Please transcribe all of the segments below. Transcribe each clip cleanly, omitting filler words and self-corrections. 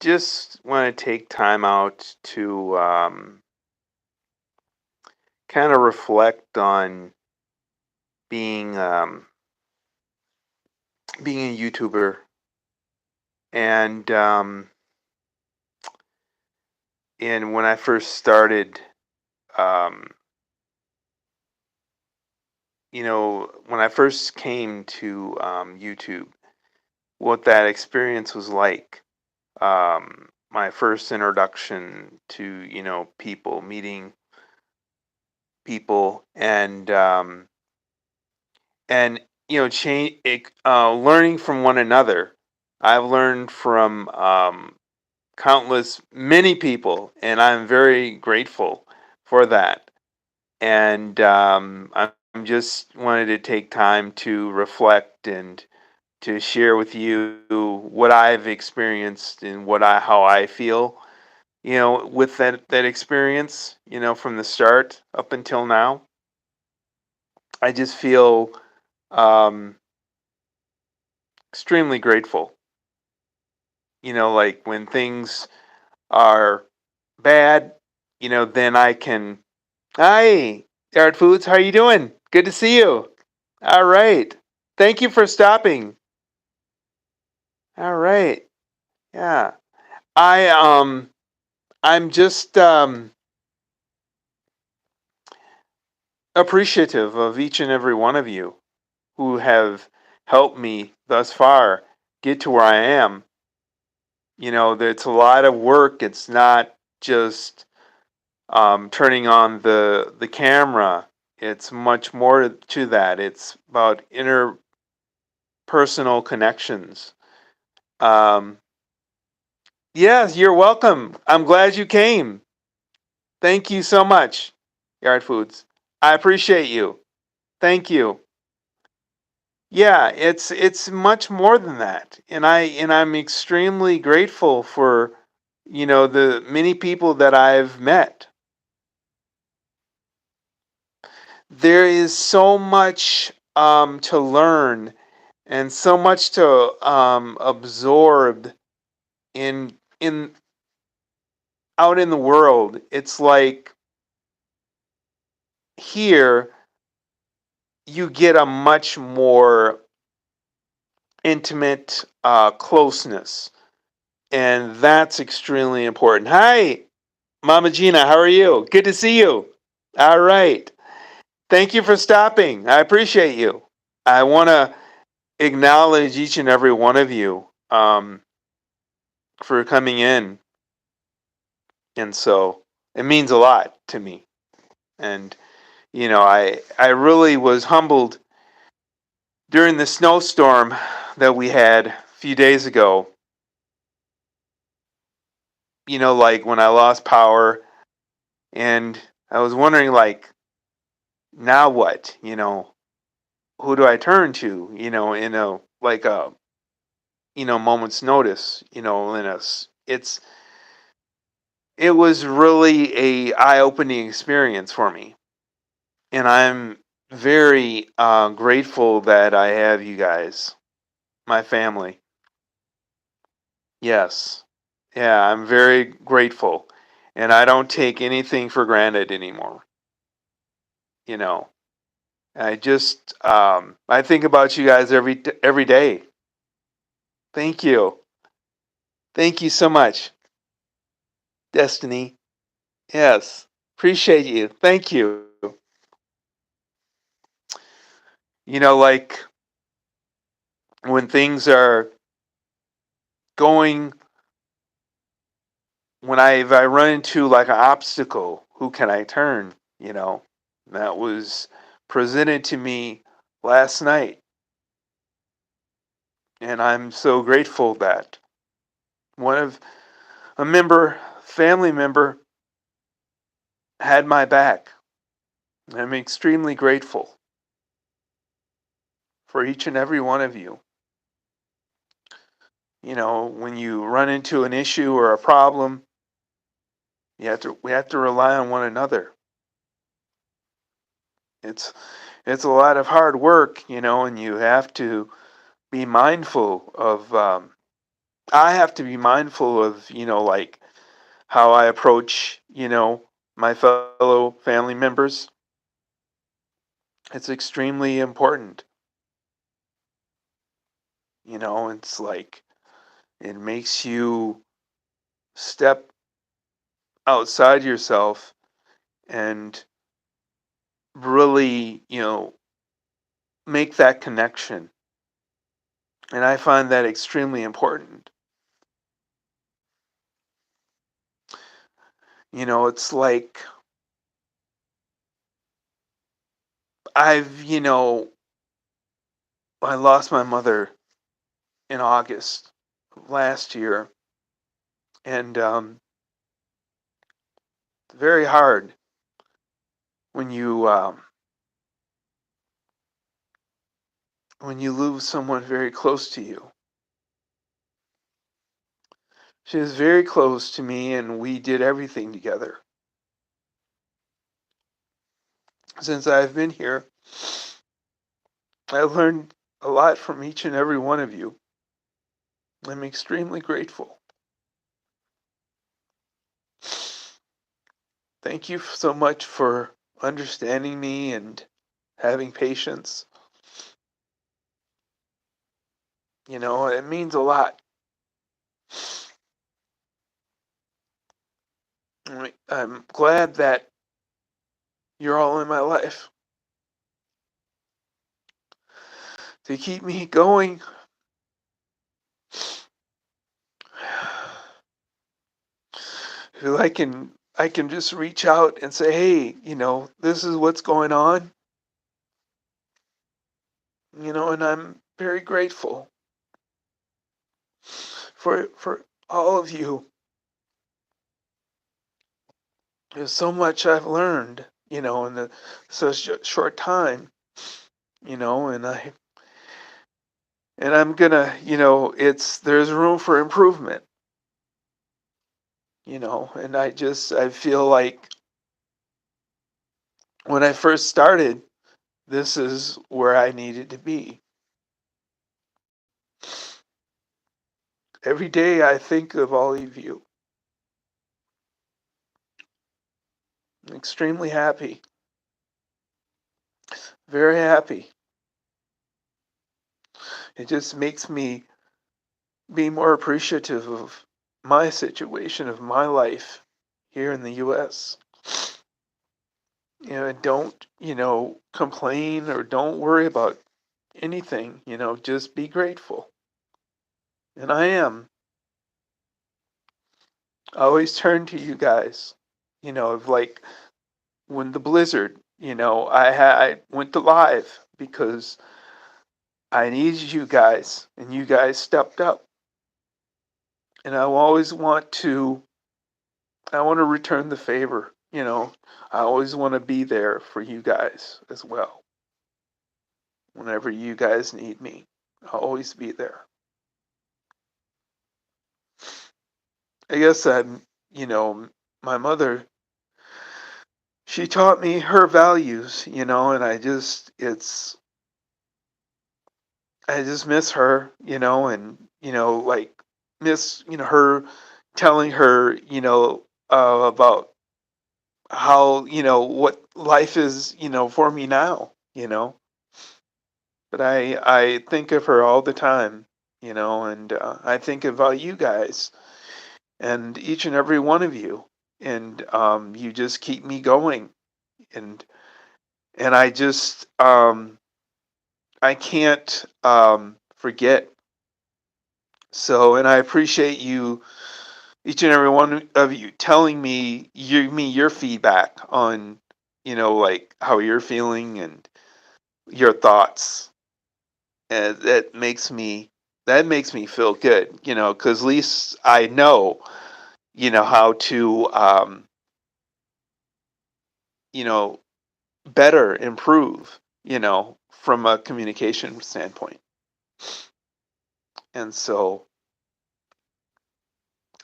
just want to take time out to kind of reflect on being being a YouTuber, and and when I first started, um, when I first came to YouTube, what that experience was like. My first introduction to people, meeting people, and learning from one another. I've learned from countless many people, and I'm very grateful for that. And I'm just wanted to take time to reflect and to share with you what I've experienced and how I feel, with that experience, from the start up until now. I just feel um, extremely grateful. Like when things are bad, then I can. Hi, Art Foods. How are you doing? Good to see you. All right. Thank you for stopping. All right. Yeah. I I'm just appreciative of each and every one of you who have helped me thus far get to where I am. It's a lot of work. It's not just turning on the camera. It's much more to that. It's about interpersonal connections. Um, yes, you're welcome. I'm glad you came. Thank you so much, Yard Foods. I appreciate you. Thank you. Yeah, it's much more than that, and I'm extremely grateful for the many people that I've met. There is so much to learn and so much to absorb in out in the world. It's like here you get a much more intimate closeness, and that's extremely important. Hi, Mama Gina, how are you? Good to see you. All right. Thank you for stopping. I appreciate you. I want to acknowledge each and every one of you for coming in. And so it means a lot to me. And, I really was humbled during the snowstorm that we had a few days ago. Like when I lost power, and I was wondering, like, now what? Who do I turn to? In a like a moment's notice. It was really a eye-opening experience for me, and I'm very grateful that I have you guys, my family. Yes, yeah, I'm very grateful, and I don't take anything for granted anymore. You know, I think about you guys every day. Thank you, thank you so much, Destiny. Yes, appreciate you. Thank you. Like when things are going, if I run into like an obstacle, who can I turn? That was presented to me last night, and I'm so grateful that one of family member, had my back. I'm extremely grateful for each and every one of you. When you run into an issue or a problem, we have to rely on one another. It's it's a lot of hard work, and you have to be mindful of I have to be mindful of, like how I approach, my fellow family members. It's extremely important. It's like it makes you step outside yourself and really, make that connection. And I find that extremely important. It's like I've, I lost my mother in August of last year, and it's very hard when you lose someone very close to you. She was very close to me, and we did everything together. Since I've been here, I've learned a lot from each and every one of you. I'm extremely grateful. Thank you so much for understanding me and having patience. It means a lot. I'm glad that you're all in my life to keep me going. Who I can just reach out and say, hey, this is what's going on. And I'm very grateful for all of you. There's so much I've learned, in such a short time, and I'm gonna, there's room for improvement, and I feel like when I first started, this is where I needed to be. Every day I think of all of you. I'm extremely happy, very happy. It just makes me be more appreciative of my situation, of my life here in the US. Don't, complain or don't worry about anything, just be grateful. And I am. I always turn to you guys, of like when the blizzard, I went to live because I needed you guys and you guys stepped up. And I want to return the favor, I always want to be there for you guys as well. Whenever you guys need me, I'll always be there. I guess my mother, she taught me her values, and I just miss her, and, like miss, her telling her, about how, what life is, for me now, but I think of her all the time, and I think about you guys and each and every one of you, and you just keep me going, and I just I can't forget. So, and I appreciate you, each and every one of you, telling your feedback on, like how you're feeling and your thoughts, and that makes me feel good, because at least I know, how to, you know, better improve, from a communication standpoint. And so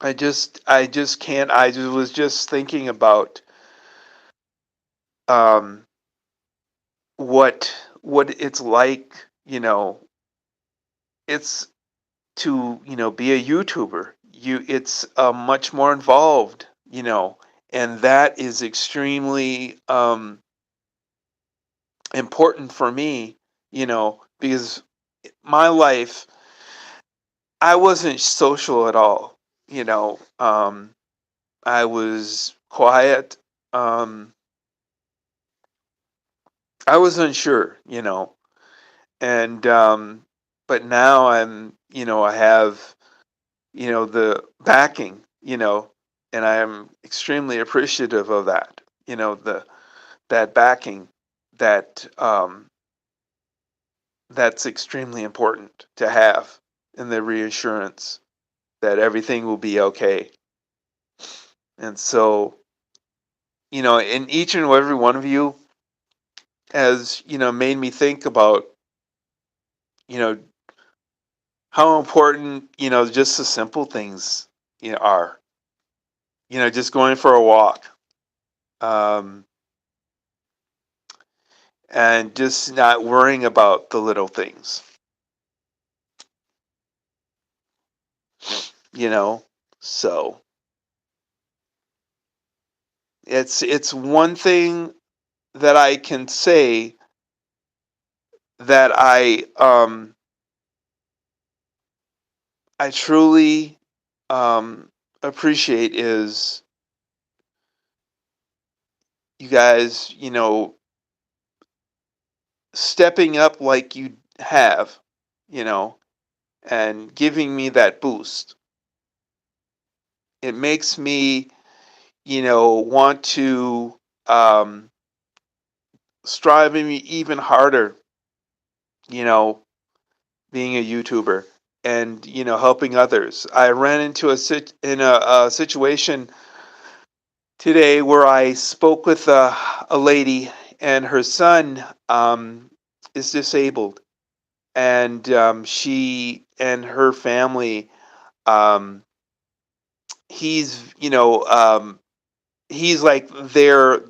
I just can't. I just was just thinking about um, what it's like. It's to, be a YouTuber. It's much more involved, and that is extremely important for me, because my life, I wasn't social at all, I was quiet. Um, I was unsure, and but now I have, the backing, and I am extremely appreciative of that, that backing that that's extremely important to have, and the reassurance that everything will be okay. And so, and each and every one of you has, made me think about, you know, how important, just the simple things, are. Just going for a walk, um, and just not worrying about the little things, you know. So it's one thing that I can say that I truly appreciate is you guys, stepping up like you have, you know, and giving me that boost. It makes me, want to um, strive even harder, you know, being a YouTuber and, helping others. I ran into a situation today where I spoke with a lady, and her son is disabled, and she and her family, um, he's he's like their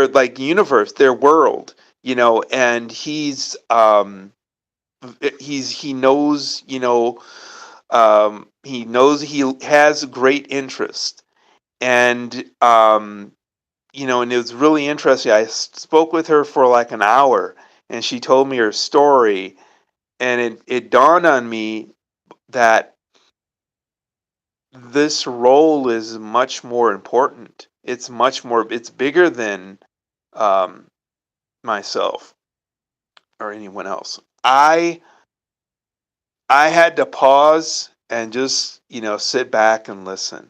like universe, their world, and he knows, he knows he has great interest, and and it was really interesting. I spoke with her for like an hour, and she told me her story, and it dawned on me that this role is much more important. It's bigger than um, myself or anyone else. I had to pause and just, sit back and listen.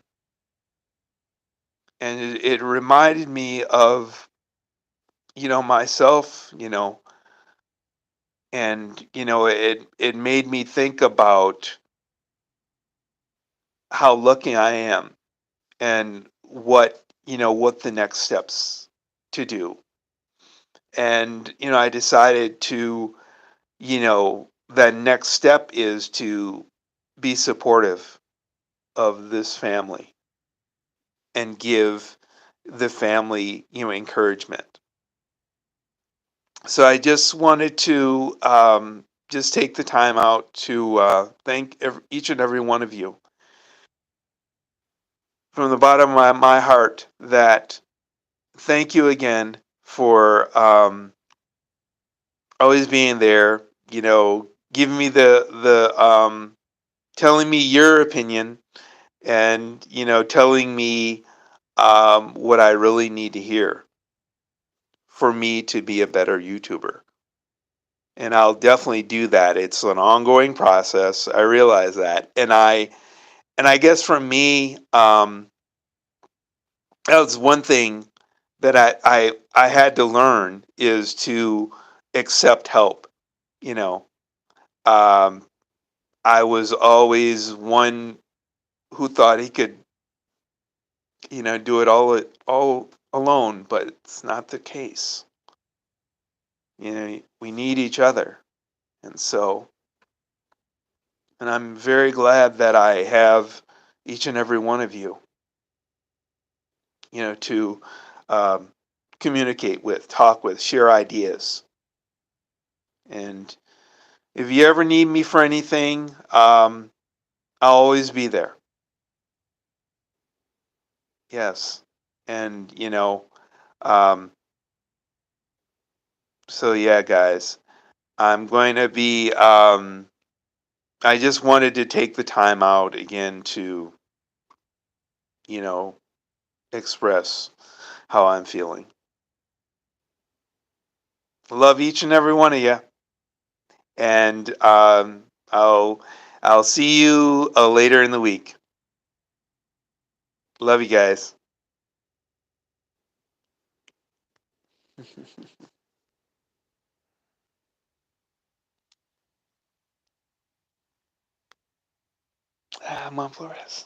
And it reminded me of, myself, and, it made me think about how lucky I am, and what the next steps to do. And, I decided to, that next step is to be supportive of this family and give the family, encouragement. So I just wanted to just take the time out to thank each and every one of you from the bottom of my heart, that thank you again for always being there, giving me the telling me your opinion, and, telling me what I really need to hear for me to be a better YouTuber. And I'll definitely do that. It's an ongoing process. I realize that. And I guess for me, that was one thing that I had to learn, is to accept help. You know, um, I was always one who thought he could, do it all alone, but it's not the case. We need each other, and so, and I'm very glad that I have each and every one of you, to um, communicate with, talk with, share ideas, and If you ever need me for anything, I'll always be there. Yes. And, um, so yeah, guys, I'm going to be, I just wanted to take the time out again to, you know, express how I'm feeling. Love each and every one of you. And, I'll see you later in the week. Love you guys. Mom Flores.